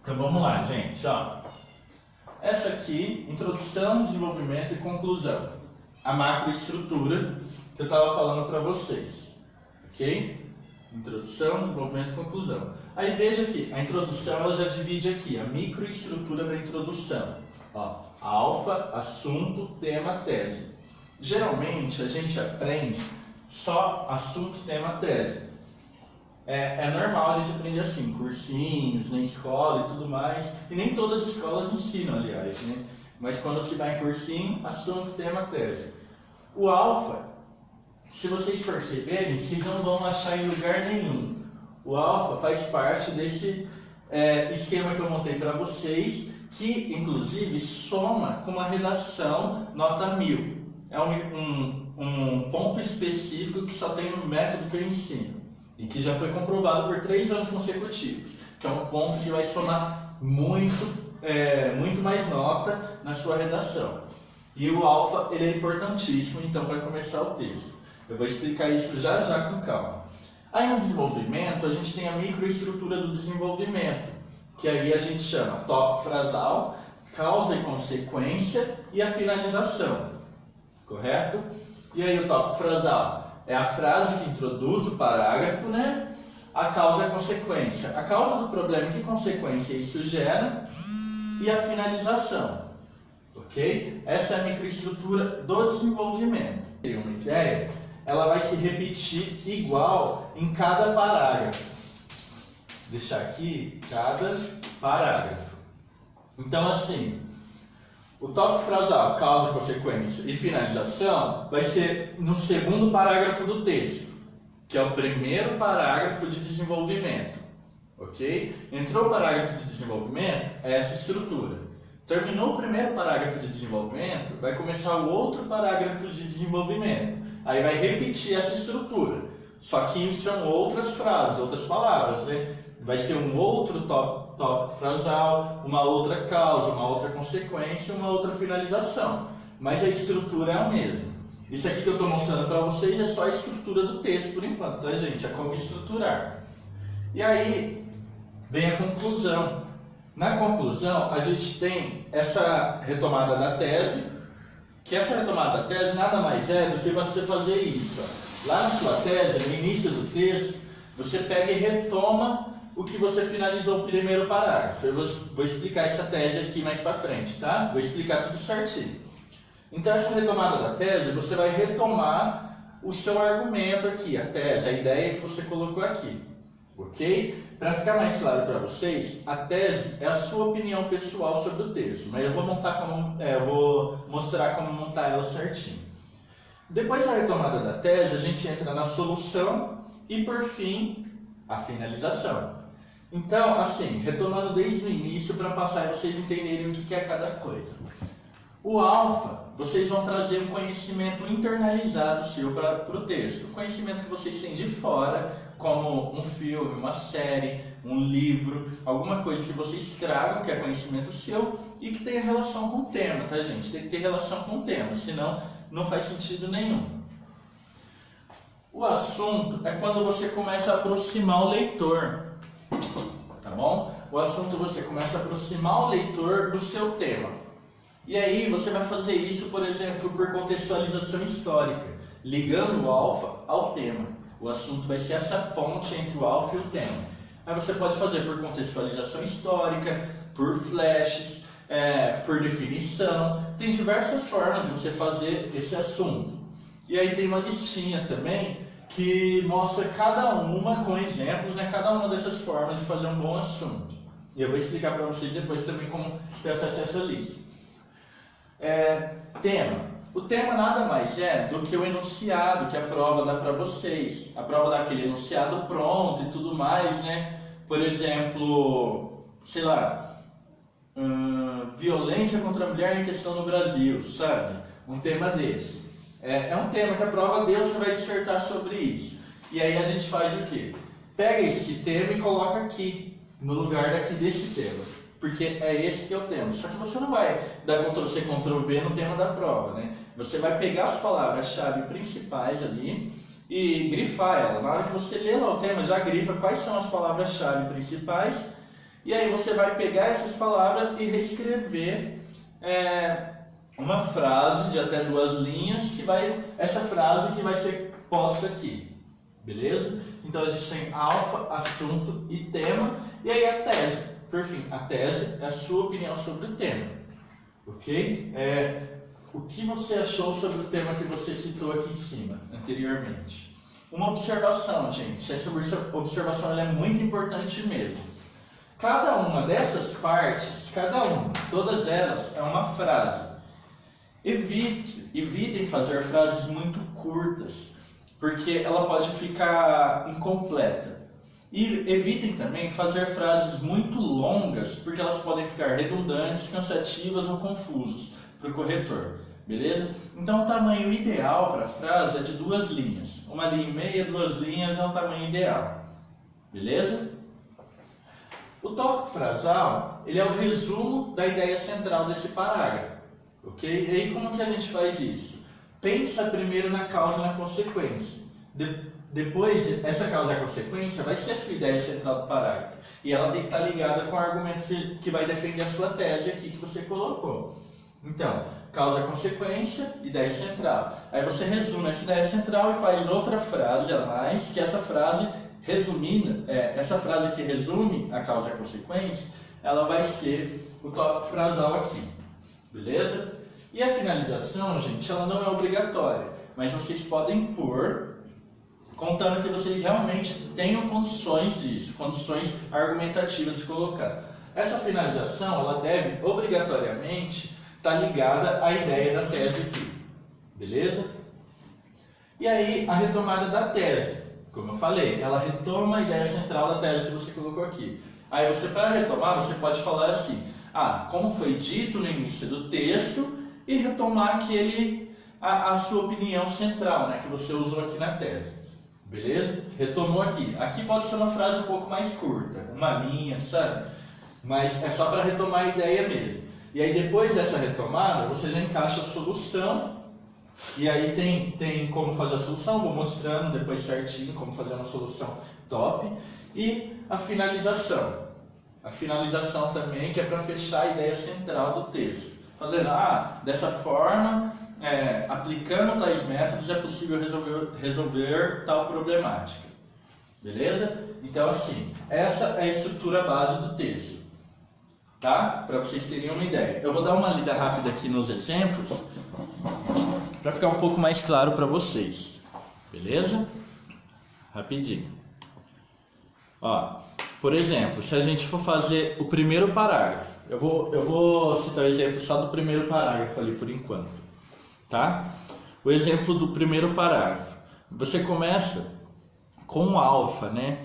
Então vamos lá, gente, ó. Essa aqui, introdução, desenvolvimento e conclusão. A macroestrutura que eu estava falando para vocês, ok? Introdução, desenvolvimento e conclusão. Aí veja aqui, a introdução ela já divide aqui, a microestrutura da introdução. Ó, alfa, assunto, tema, tese. Geralmente a gente aprende só assunto, tema, tese. É normal a gente aprender assim, cursinhos, na escola e tudo mais. E nem todas as escolas ensinam, aliás, né? Mas quando se vai em cursinho, assunto, tema, tese. O alfa, se vocês perceberem, vocês não vão achar em lugar nenhum. O alfa faz parte desse esquema que eu montei para vocês, que inclusive soma com uma redação nota 1000. É um ponto específico que só tem no método que eu ensino. E que já foi comprovado por 3 anos consecutivos. Que é um ponto que vai somar muito mais nota na sua redação. E o alfa ele é importantíssimo, então, para começar o texto. Eu vou explicar isso já já com calma. Aí no desenvolvimento, a gente tem a microestrutura do desenvolvimento, que aí a gente chama tópico frasal, causa e consequência e a finalização. Correto? E aí o tópico frasal é a frase que introduz o parágrafo, né? A causa e a consequência. A causa do problema, que consequência isso gera, e a finalização. Ok? Essa é a microestrutura do desenvolvimento. Tem uma ideia? Ela vai se repetir igual em cada parágrafo. Vou deixar aqui cada parágrafo. Então, assim, o tópico frasal, causa, consequência e finalização vai ser no segundo parágrafo do texto, que é o primeiro parágrafo de desenvolvimento. Ok? Entrou o parágrafo de desenvolvimento, é essa estrutura. Terminou o primeiro parágrafo de desenvolvimento, vai começar o outro parágrafo de desenvolvimento. Aí vai repetir essa estrutura. Só que são outras frases, outras palavras, né? Vai ser um outro tópico frasal, uma outra causa, uma outra consequência, uma outra finalização. Mas a estrutura é a mesma. Isso aqui que eu estou mostrando para vocês é só a estrutura do texto por enquanto, tá, gente? É como estruturar. E aí vem a conclusão. Na conclusão, a gente tem essa retomada da tese, que essa retomada da tese nada mais é do que você fazer isso. Ó. Lá na sua tese, no início do texto, você pega e retoma o que você finalizou o primeiro parágrafo. Eu vou explicar essa tese aqui mais para frente, tá? Vou explicar tudo certinho. Então, essa retomada da tese, você vai retomar o seu argumento aqui, a tese, a ideia que você colocou aqui. Ok? Para ficar mais claro para vocês, a tese é a sua opinião pessoal sobre o texto, mas eu vou mostrar como montar ela certinho. Depois da retomada da tese, a gente entra na solução e, por fim, a finalização. Então, assim, retomando desde o início para passar e vocês entenderem o que é cada coisa. O alfa, vocês vão trazer um conhecimento internalizado seu para o texto. Um conhecimento que vocês têm de fora, como um filme, uma série, um livro, alguma coisa que vocês tragam, que é conhecimento seu, e que tenha relação com o tema, tá, gente? Tem que ter relação com o tema, senão não faz sentido nenhum. O assunto é quando você começa a aproximar o leitor, tá bom? O assunto você começa a aproximar o leitor do seu tema. E aí você vai fazer isso, por exemplo, por contextualização histórica, ligando o alfa ao tema. O assunto vai ser essa ponte entre o alfa e o tema. Aí você pode fazer por contextualização histórica, por flashes, por definição. Tem diversas formas de você fazer esse assunto. E aí tem uma listinha também que mostra cada uma com exemplos, né, cada uma dessas formas de fazer um bom assunto. E eu vou explicar para vocês depois também como ter acesso a essa lista. Tema. O tema nada mais é do que o enunciado que a prova dá para vocês. A prova dá aquele enunciado pronto e tudo mais, né? Por exemplo, sei lá, violência contra a mulher em questão no Brasil, sabe? Um tema desse. É um tema que a prova deu, você vai dissertar sobre isso. E aí a gente faz o quê? Pega esse tema e coloca aqui, no lugar daqui desse tema. Porque é esse que é o tema. Só que você não vai dar Ctrl+C, Ctrl+V no tema da prova, né? Você vai pegar as palavras-chave principais ali e grifar ela. Na hora que você lê lá o tema, já grifa quais são as palavras-chave principais E aí você vai pegar essas palavras e reescrever uma frase de até 2 linhas, essa frase que vai ser posta aqui, beleza? Então a gente tem alfa, assunto e tema, e aí a tese. Por fim, a tese é a sua opinião sobre o tema, ok? O que você achou sobre o tema que você citou aqui em cima, anteriormente? Uma observação, gente. Essa observação ela é muito importante mesmo. Cada uma dessas partes, todas elas, é uma frase. Evitem fazer frases muito curtas, porque ela pode ficar incompleta. E evitem também fazer frases muito longas, porque elas podem ficar redundantes, cansativas ou confusas para o corretor, beleza? Então o tamanho ideal para a frase é de 2 linhas. 1,5 linha, 2 linhas é o tamanho ideal, beleza? O tópico frasal, ele é o resumo da ideia central desse parágrafo, ok? E aí como que a gente faz isso? Pensa primeiro na causa e na consequência. Depois, essa causa e a consequência vai ser a sua ideia central do parágrafo. E ela tem que estar ligada com o argumento que vai defender a sua tese aqui que você colocou. Então, causa e consequência, ideia central. Aí você resume essa ideia central e faz outra frase a mais, que essa frase essa frase que resume a causa e a consequência, ela vai ser o tópico frasal aqui, beleza? E a finalização, gente, ela não é obrigatória, mas vocês podem pôr, contando que vocês realmente tenham condições disso, condições argumentativas de colocar. Essa finalização, ela deve obrigatoriamente estar ligada à ideia da tese aqui, beleza? E aí, a retomada da tese. Como eu falei, ela retoma a ideia central da tese que você colocou aqui. Aí você, para retomar, você pode falar assim, como foi dito no início do texto, e retomar a sua opinião central, né, que você usou aqui na tese. Beleza? Retomou aqui. Aqui pode ser uma frase um pouco mais curta, 1 linha, sabe? Mas é só para retomar a ideia mesmo. E aí depois dessa retomada, você já encaixa a solução. E aí tem como fazer a solução, vou mostrando depois certinho como fazer uma solução top. E a finalização. A finalização também, que é para fechar a ideia central do texto. Fazendo, dessa forma, aplicando tais métodos é possível resolver tal problemática. Beleza? Então assim, essa é a estrutura base do texto. Tá? Para vocês terem uma ideia. Eu vou dar uma lida rápida aqui nos exemplos, para ficar um pouco mais claro para vocês, beleza? Rapidinho. Por exemplo, se a gente for fazer o primeiro parágrafo, eu vou citar o exemplo só do primeiro parágrafo ali por enquanto, tá? O exemplo do primeiro parágrafo, você começa com o alfa, né?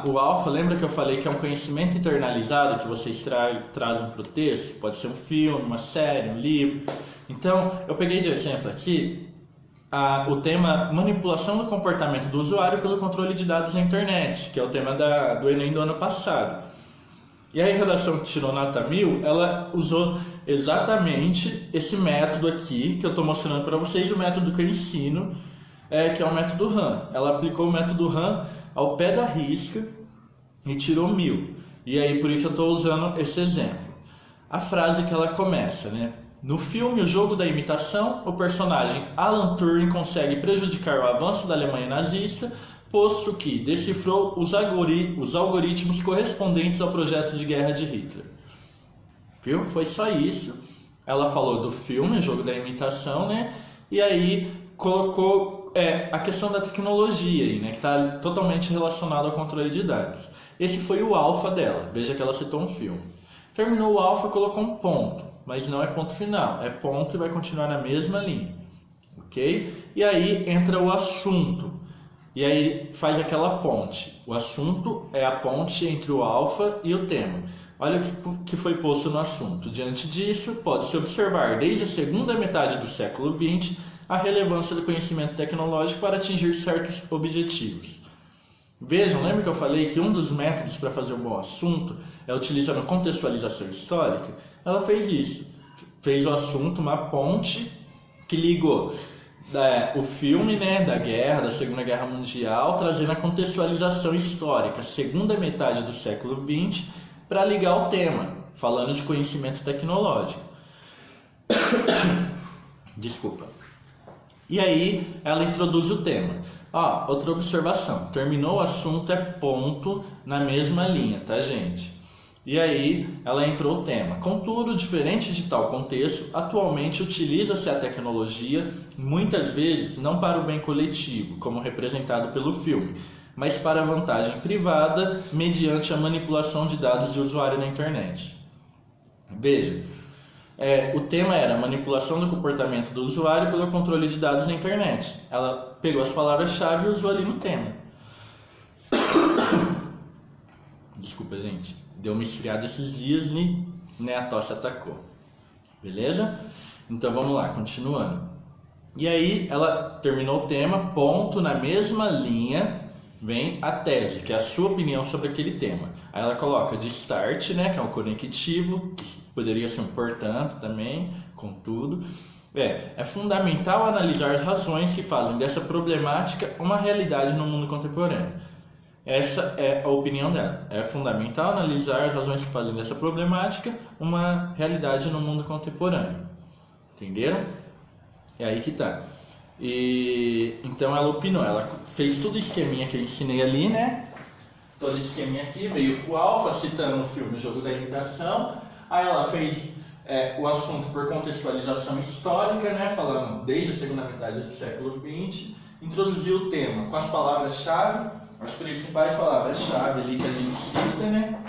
O alfa, lembra que eu falei que é um conhecimento internalizado que vocês trazem para o texto? Pode ser um filme, uma série, um livro. Então, eu peguei de exemplo aqui o tema manipulação do comportamento do usuário pelo controle de dados na internet, que é o tema do Enem do ano passado. E aí a redação que tirou nota 1000, ela usou exatamente esse método aqui, que eu estou mostrando para vocês, o método que eu ensino, que é o método RAM. Ela aplicou o método RAM ao pé da risca e tirou 1000. E aí por isso eu estou usando esse exemplo. A frase que ela começa, né? No filme O Jogo da Imitação, o personagem Alan Turing consegue prejudicar o avanço da Alemanha nazista, posto que decifrou os algoritmos correspondentes ao projeto de guerra de Hitler. Viu? Foi só isso. Ela falou do filme O Jogo da Imitação, né? E aí colocou a questão da tecnologia aí, né? Que está totalmente relacionado ao controle de dados. Esse foi o alfa dela. Veja que ela citou um filme. Terminou o alfa, colocou um ponto. Mas não é ponto final, é ponto e vai continuar na mesma linha, ok? E aí entra o assunto, e aí faz aquela ponte. O assunto é a ponte entre o alfa e o tema. Olha o que foi posto no assunto. Diante disso, pode-se observar desde a segunda metade do século XX a relevância do conhecimento tecnológico para atingir certos objetivos. Vejam, lembra que eu falei que um dos métodos para fazer um bom assunto é utilizar a contextualização histórica? Ela fez isso. Fez o assunto, uma ponte que ligou o filme, né, da Segunda Guerra Mundial, trazendo a contextualização histórica, segunda metade do século XX, para ligar o tema, falando de conhecimento tecnológico. Desculpa. E aí ela introduz o tema. Outra observação, terminou o assunto é ponto na mesma linha, tá, gente? E aí ela entrou o tema. Contudo, diferente de tal contexto, atualmente utiliza-se a tecnologia, muitas vezes não para o bem coletivo, como representado pelo filme, mas para a vantagem privada, mediante a manipulação de dados de usuário na internet. Veja, o tema era manipulação do comportamento do usuário pelo controle de dados na internet. Ela pegou as palavras-chave e usou ali no tema. Desculpa, gente. Deu uma esfriada esses dias e a tosse atacou. Beleza? Então vamos lá, continuando. E aí ela terminou o tema, ponto, na mesma linha vem a tese, que é a sua opinião sobre aquele tema. Aí ela coloca de start, né, que é um conectivo, que poderia ser um portanto também, contudo. É fundamental analisar as razões que fazem dessa problemática uma realidade no mundo contemporâneo. Essa é a opinião dela. É fundamental analisar as razões que fazem dessa problemática uma realidade no mundo contemporâneo. Entenderam? É aí que tá. E então ela opinou, ela fez todo o esqueminha que eu ensinei ali, né? Todo o esqueminha aqui, veio com o alfa, citando o filme O Jogo da Imitação. Aí ela fez o assunto por contextualização histórica, né? Falando desde a segunda metade do século XX. Introduziu o tema com as palavras-chave, as principais palavras-chave ali que a gente cita, né?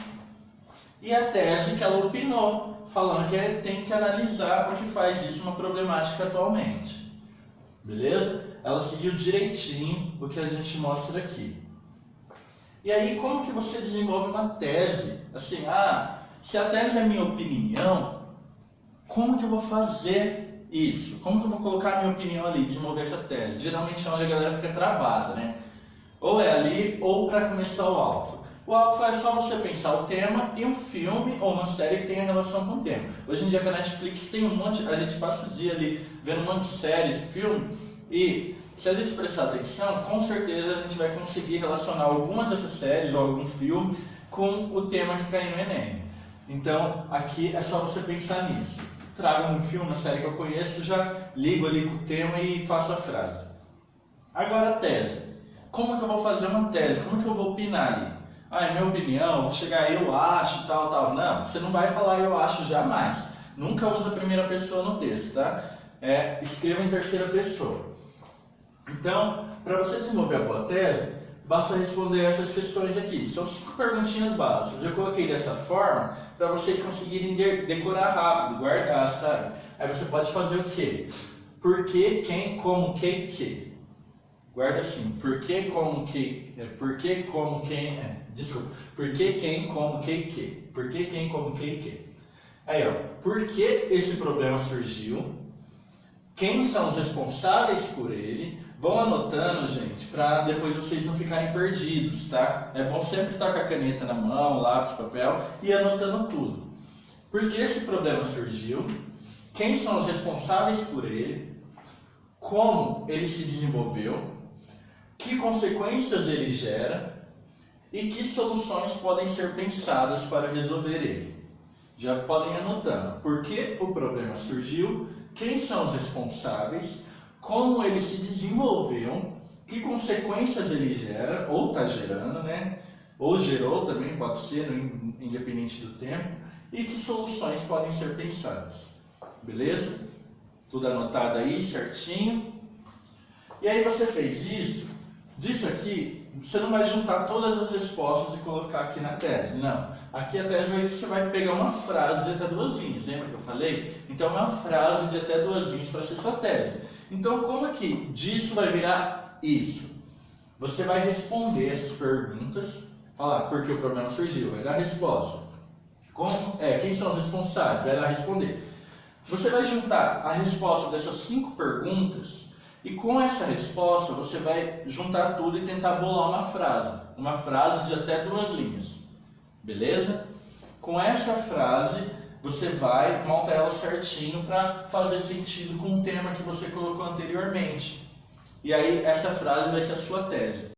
E a tese que ela opinou, falando que tem que analisar o que faz isso uma problemática atualmente. Beleza? Ela seguiu direitinho o que a gente mostra aqui. E aí, como que você desenvolve uma tese? Assim, se a tese é minha opinião, como que eu vou fazer isso? Como que eu vou colocar a minha opinião ali, desenvolver essa tese? Geralmente é onde a galera fica travada, né? Ou é ali, ou para começar o alfa. O alfa é só você pensar o tema e um filme ou uma série que tenha relação com o tema. Hoje em dia com a Netflix tem um monte, a gente passa o dia ali vendo um monte de série, de filme, e se a gente prestar atenção, com certeza a gente vai conseguir relacionar algumas dessas séries ou algum filme com o tema que cai no Enem. Então aqui é só você pensar nisso. Traga um filme, uma série que eu conheço, já ligo ali com o tema e faço a frase. Agora a tese. Como que eu vou fazer uma tese? Como que eu vou opinar ali? É minha opinião, vou chegar eu acho, tal. Não, você não vai falar eu acho jamais. Nunca usa a primeira pessoa no texto, tá? Escreva em terceira pessoa. Então, para você desenvolver a boa tese, basta responder essas questões aqui. São 5 perguntinhas básicas. Eu coloquei dessa forma para vocês conseguirem decorar rápido, guardar, sabe? Aí você pode fazer o quê? Por que, quem, como, que. Guarda assim, por que, como, que. Por que, como, quem. Desculpa. Por que, quem, como, que. Por que, quem, como, que. Aí, por que esse problema surgiu? Quem são os responsáveis por ele? Vão anotando, gente, para depois vocês não ficarem perdidos, tá? É bom sempre estar com a caneta na mão, lápis, papel e anotando tudo. Por que esse problema surgiu? Quem são os responsáveis por ele? Como ele se desenvolveu? Que consequências ele gera? E que soluções podem ser pensadas para resolver ele? Já podem ir anotando. Por que o problema surgiu? Quem são os responsáveis? Como ele se desenvolveu? Que consequências ele gera? Ou está gerando, né? Ou gerou também, pode ser, independente do tempo. E que soluções podem ser pensadas? Beleza? Tudo anotado aí, certinho. E aí você fez isso. Disso aqui, você não vai juntar todas as respostas e colocar aqui na tese, não. Aqui a tese você vai pegar uma frase de até 2 linhas, lembra que eu falei? Então é uma frase de até 2 linhas para ser sua tese. Então como é que disso vai virar isso? Você vai responder essas perguntas, falar por que o problema surgiu, vai dar a resposta. Quem são os responsáveis? Vai lá responder. Você vai juntar a resposta dessas 5 perguntas e com essa resposta você vai juntar tudo e tentar bolar uma frase de até 2 linhas, beleza? Com essa frase você vai montar ela certinho para fazer sentido com o tema que você colocou anteriormente, e aí essa frase vai ser a sua tese.